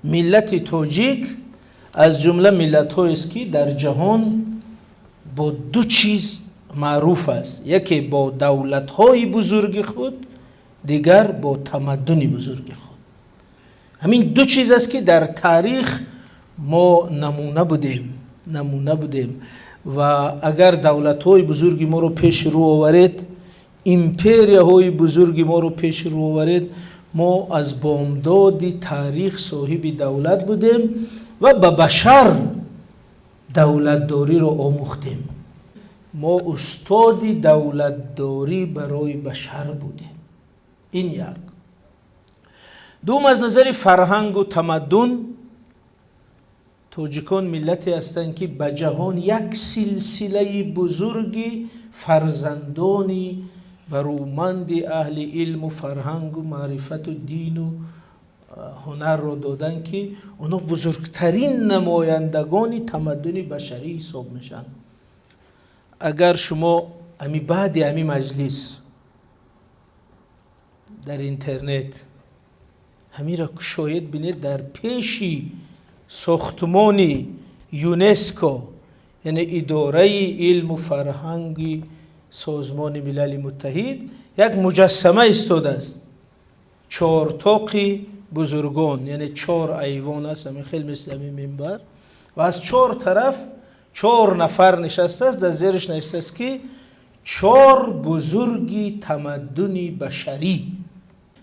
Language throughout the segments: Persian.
ملت تاجیک از جمله ملت‌هایی است که در جهان با دو چیز معروف است. یکی با دولت‌های بزرگ خود، دیگر با تمدن بزرگ خود. همین دو چیز است که در تاریخ ما نمونه بودیم و اگر دولت‌های بزرگ ما رو پیش رو آورید، ایمپریاهای بزرگ ما رو پیش رو آورید، ما از بامداد تاریخ صاحب دولت بودیم و به بشر دولتداری رو آموختیم. ما استاد دولتداری برای بشر بودیم. این یک. دوم، از نظر فرهنگ و تمدن، تاجیکان ملتی هستند که به جهان یک سلسله بزرگی فرزندانی برومند اهل علم و فرهنگ و معرفت و دین و هنر را دادن که اونا بزرگترین نمایندگان تمدن بشری حساب میشن. اگر شما بعد همین مجلس در اینترنت همین را شاید بینید، در پیشی ساختمان یونسکو، یعنی اداره علم و فرهنگ سازمان ملل متحد، یک مجسمه ایستاده است. 4 طاق بزرگان، یعنی 4 ایوان است، همین خیلی مثل همین منبر، و از 4 طرف 4 نفر نشسته است. در زیرش نوشته است که 4 بزرگی تمدن بشری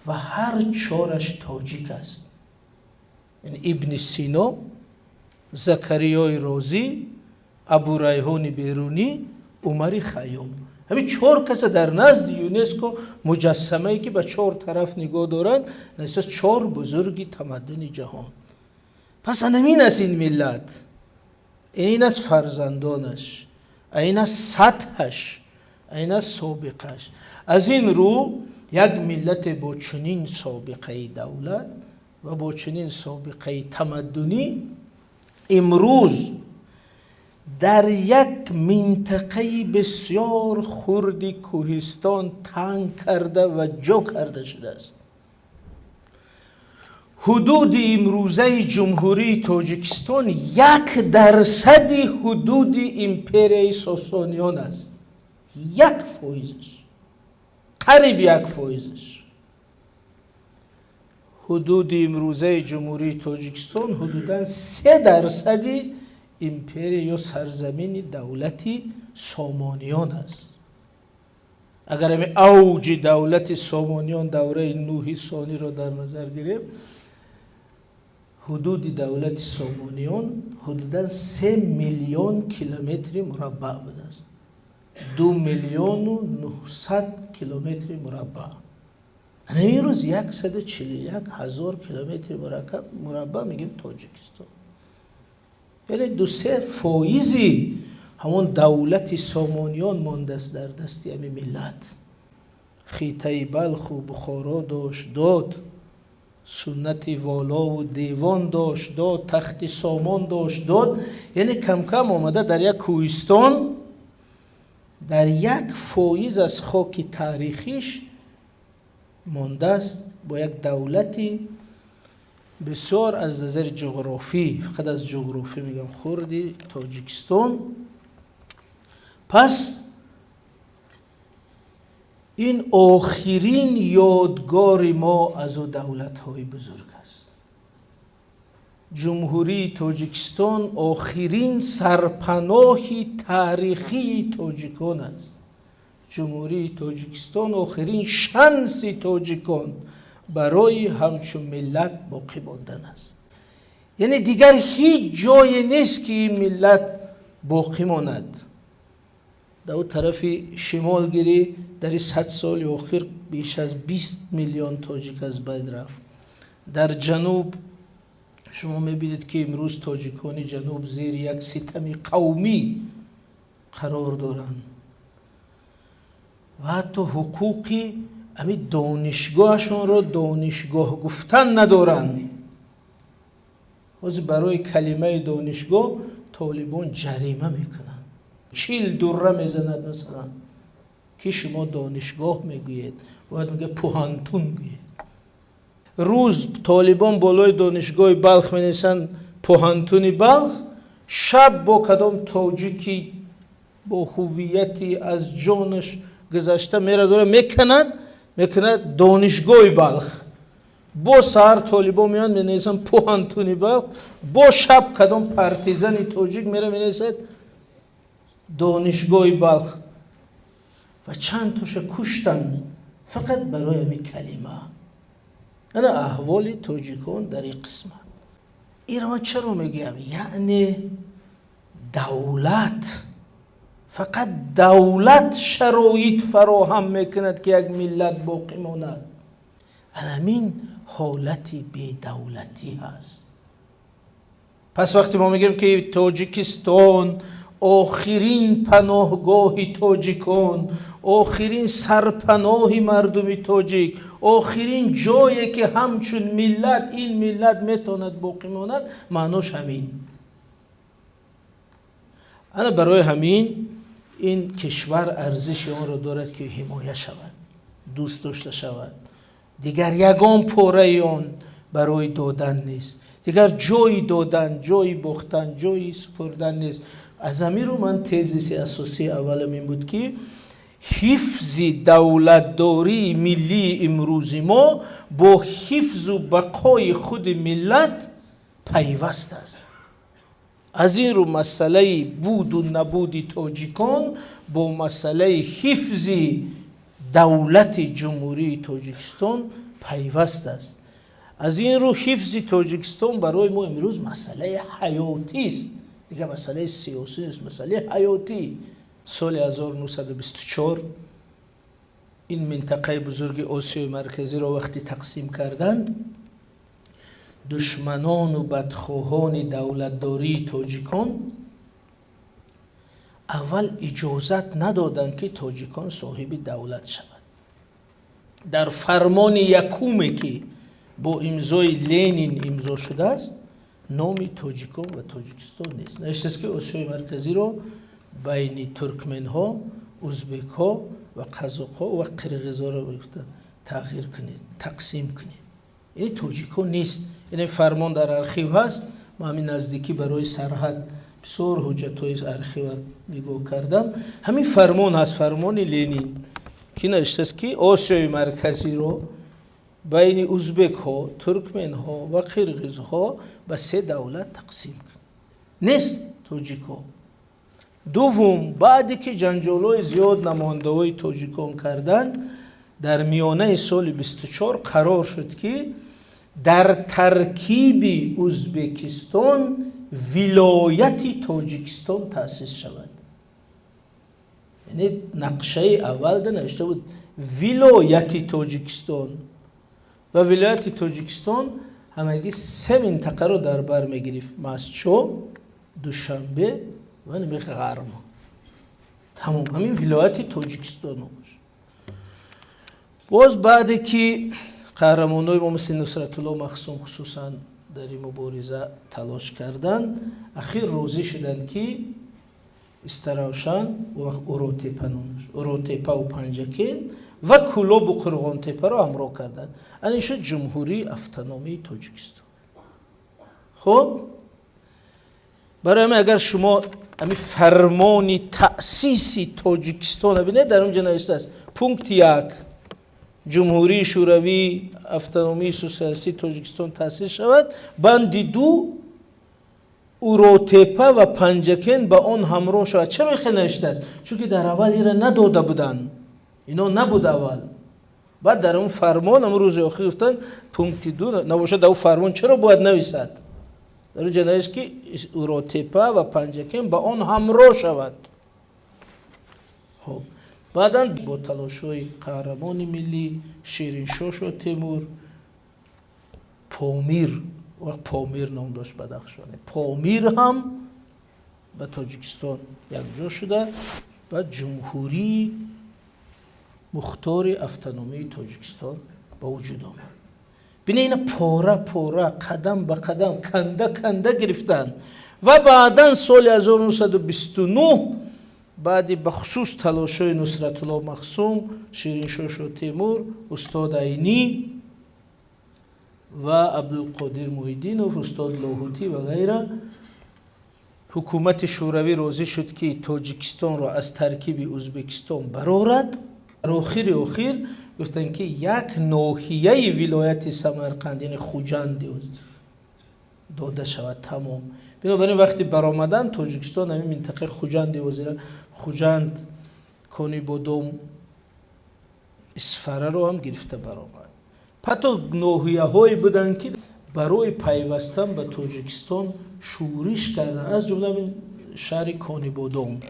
و هر 4ش تاجیک است. یعنی ابن سینا، زکریای رازی، ابو ریحان بیرونی، عمر خیام. همین 4 کس در نزد یونسکو مجسمه‌ای که به 4 طرف نگاه دارن، نشست 4 بزرگی تمدن جهان. پس همین است این ملت، این است فرزندانش، این است سطحش، این است سابقش. از این رو یک ملت با چنین سابقه دولت و با چنین سابقه تمدنی امروز در یک منطقه بسیار خرد کوهستان تنگ کرده و جا کرده شده است. حدود امروزه جمهوری تاجیکستان 1% حدود ایمپریای ساسانیان است. 1%، قریب 1%. حدود امروزه جمهوری تاجیکستان حدوداً 3% ایمپری یا سرزمین دولتی سامانیان است. اگر همین اوج دولت سامانیان دوره نوح ثانی را در نظر گیریم، حدود دولت سامانیان حدوداً 3 میلیون کیلومتر مربع بوده است. 2,900,000 کیلومتر مربع. همین روز 141,000 کیلومتر مربع میگیم تاجیکستان. یعنی 2-3% همون دولت سامانیان مانده است در دست همین ملت. خیطه بلخ و بخارا داد، سنت والا و دیوان داد، تخت سامان داد. یعنی کم کم آمده در یک کوهستان، در 1% از خاک تاریخیش مانده است با یک دولتی بسیار از نظر جغرافی، فقط از جغرافی میگم، خردی تاجیکستان. پس این آخرین یادگار ما از او دولت‌های بزرگ است. جمهوری تاجیکستان آخرین سرپناه تاریخی تاجیکان است. جمهوری تاجیکستان آخرین شانس تاجیکان برای همچون ملت باقی ماندن است. یعنی دیگر هیچ جای نیست که این ملت باقی ماند. در اون طرف شمال گیری در 100 سال اخیر بیش از 20 میلیون تاجیک از بین رفت. در جنوب شما میبینید که امروز تاجیکان جنوب زیر یک ستم قومی قرار دارند و حتی حقوقی همین دانشگاهشون رو دانشگاه گفتن ندارند. باز برای کلمه دانشگاه طالبان جریمه میکنن، 40 دره میزند مثلا که شما دانشگاه میگویید، باید میگه پوهنتون گویید. روز طالبان بالای دانشگاه بلخ می‌نشستن، پوهنتون بلخ، شب با کدام تاجیکی با هویتی از جانش گذشته میره داره میکند دانشگاه بلخ. با سر طالبان میان می‌نویسن پوهنتون بلخ، با شب کدام پارتیزان تاجیک میره می‌نویسد دانشگاه بلخ. و چند تاش کشتن فقط برای می کلمه. انا احوال تاجیکان در این قسمت. این رو چرا میگم؟ یعنی دولت، فقط دولت شرایط فراهم میکند که یک ملت باقی ماند. همین حالتی بی دولتی هست. پس وقتی ما میگیم که تاجیکستان آخرین پناهگاه تاجیکان، آخرین سرپناه مردم تاجیک، آخرین جایی که همچون ملت این ملت میتواند باقی ماند، معناش همین. انا برای همین این کشور ارزش آن را دارد که حمایت شود، دوست داشته شود. دیگر یگان پاره آن برای دادن نیست، دیگر جایی دادن، جایی باختن، جایی سپردن نیست. از همین رو من تزیس اساسی اولم این بود که حفظ دولتداری ملی امروزی ما با حفظ و بقای خود ملت پیوست است. از این رو مسئله بود و نبود تاجیکان با مسئله حفظ دولت جمهوری تاجیکستان پیوست است. از این رو حفظ تاجیکستان برای ما امروز مسئله حیاتی است، دیگه مسئله سیاسی است، مسئله حیاتی. سال 1924 این منطقه بزرگ آسیای مرکزی را وقتی تقسیم کردن، دشمنان و بدخواهان دولتداری تاجیکان اول اجازت ندادند که تاجیکان صاحب دولت شود. در فرمان یکومی که با امضای لنین امضا شده است، نامی تاجیکان و تاجیکستان نیست. نوشته است که آسیای مرکزی را بین ترکمن ها، ازبک ها و قزاق ها و قرقیز ها را تغییر کنید، تقسیم کنید. این تاجیکان نیست. این فرمان در ارخیو هست. ما همین نزدیکی برای سرحد بسیار حجت های ارخیو نگاه کردم. همین فرمان هست، فرمان لنین که نوشته است که آسیای مرکزی را بین ازبک ها، ترکمن ها و قرقیز ها به 3 دولت تقسیم کن. نیست تاجیکا. دوم، بعدی که جنجال‌های زیاد نماینده‌های تاجیکان کردن، در میانه سال 24 قرار شد که در ترکیب ازبکستان ولایت تاجیکستان تأسیس شود. یعنی نقشه اول ده نوشته بود ولایت تاجیکستان و ولایت تاجیکستان همگی 3 منطقه رو در بر میگرفت: مسچو، دوشنبه و غرم. تمام همین ولایت تاجیکستان باشه. باز بعد که قهرمانای ما مثل نصرت الله مخزوم خصوصا در این مبارزه تلاش کردن، اخیر راضی شدند که استراوشان و اروتپا و پنجکین و کلاب و قرغان تپه را همراه کردن. این شد جمهوری اتونومی تاجیکستان. خب برای همین اگر شما همین فرمان تأسیس تاجیکستان ببینید، در اونجا نوشته است پونکت 1 جمهوری شوروی اتونومی سوسیالیستی تاجیکستان تأسیس شود. بند 2 اروتپا و پنجکین با آن همراه شود. چرا این نوشته است؟ چون که در اول اینا نداده بودن، اینا نبود اول. بعد در اون فرمان امروز آخر گفتن پونکت 2 نباشه. در اون فرمان چرا باید نویسد؟ در اونجا نوشته که اروتپا و پنجکین با آن همراه شود. خب بعداً با تلاش‌های قهرمان ملی شیرین شاه و تیمور، پامیر نام داشت بدخشانه، پامیر هم به تاجیکستان یکجا شده و جمهوری مختار اتونومی تاجیکستان به وجود آمد. ببینید اینا پاره قدم به قدم کنده گرفتن و بعداً سال 1929 بعدی به خصوص تلاش‌های نصرت الله مخزوم، شیرین شاه و تیمور، استاد عینی و عبدالقادر محیدینوف، استاد لاهوتی و غیره. حکومت شوروی راضی شد که تاجیکستان را از ترکیب ازبکستان برآورد. در آخر گفتن که یک ناحیه ولایت سمرقند یعنی خوجند داده شود تمام. بنابراین وقتی برآمدن تاجیکستان همین منطقه خوجند وزیر خوجند، کانی بادام، اسفره رو هم گرفته برآمد. پتو ناحیه هایی بودن که برای پیوستن به تاجیکستان شورش کردن، از جمله این شهر کانی بادام.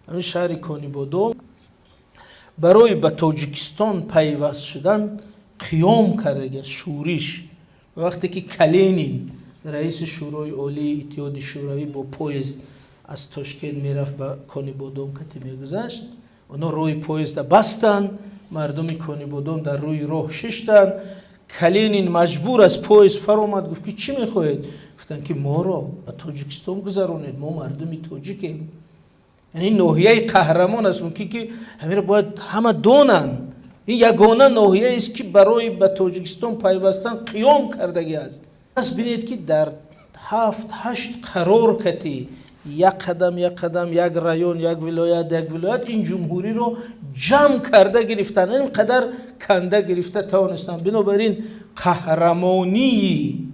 همین شهر کانی بادام برای به تاجیکستان پیوست شدن قیام کرده شورش. وقتی که کلینین رئیس شورای عالی اتحاد شوروی با پویزد از تاشکند میرفت به کانی بادام که میگذشت، اونا روی پویزد بستن، مردم کانی بادام در روی راه ششتن. کلینین مجبور از پویزد فرامد، گفت که چی میخواهید؟ گفتن که ما را به تاجیکستان گذرانید، ما مردم تاجیکیم. یعنی ناحیه قهرمان است که همه باید همه دونن. این یگانه ناحیه است که برای به تاجیکستان پیوستن قیام کردگی است. پس بینید که در 7-8 قرار کتی یک قدم یک رایون یک ولایت این جمهوری رو جمع کرده گرفتن، اینقدر کنده گرفته توانستن. بنابراین قهرمانی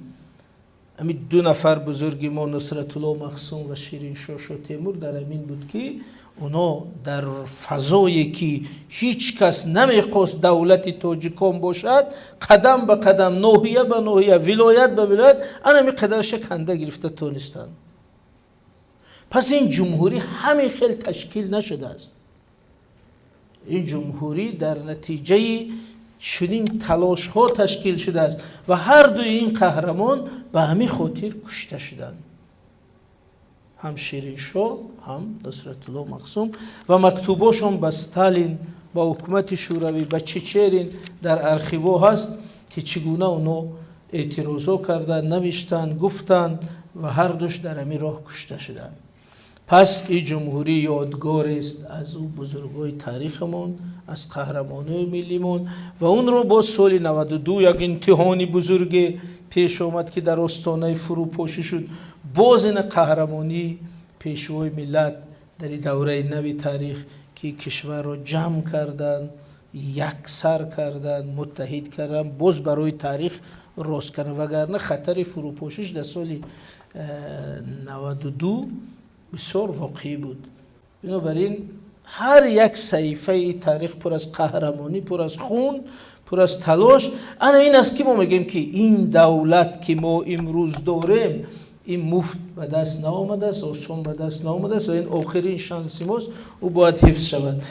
همین دو نفر بزرگی ما نصرت الله مخزوم و شیرین شاه شاه تیمور در همین بود که اونا در فضایی که هیچ کس نمیخواست دولت تاجیکان باشد، قدم به قدم، ناحیه به ناحیه، ولایت به ولایت، همین قدرش کنده گرفته تونستن. پس این جمهوری همین خیلی تشکیل نشده است. این جمهوری در نتیجه چنین تلاش ها تشکیل شده است و هر دوی این قهرمان به همین خاطر کشته شدند، هم شیرین شاه هم نصرت الله مخزوم. و مکتوباشون به استالین، با حکومت شوروی، به چچرین در ارخیوا هست که چگونه اونو اعتراضا کردن، نوشتن، گفتن و هر دوش در همین راه کشته شدند. پس این جمهوری یادگار است از او بزرگای تاریخمون، از قهرمانای ملیمون. و اون رو با سال 92 یک امتحانی بزرگ پیش آمد که در آستانه فروپاشی شد. باز این قهرمانی پیشوای ملت در دوره نوی تاریخ که کشور را جمع کردن، یکسر کردن، متحد کردن، باز برای تاریخ راست کردن، وگرنه خطر فروپاشیش در سال 92 بسیار واقعی بود. بنابراین هر یک صحیفه تاریخ پر از قهرمانی، پر از خون، پر از تلاش. انا این است که ما میگیم که این دولت که ما امروز داریم این مفت به دست نآمده است، آسان به دست نآمده است و این آخرین شانس ماست، او باید حفظ شود.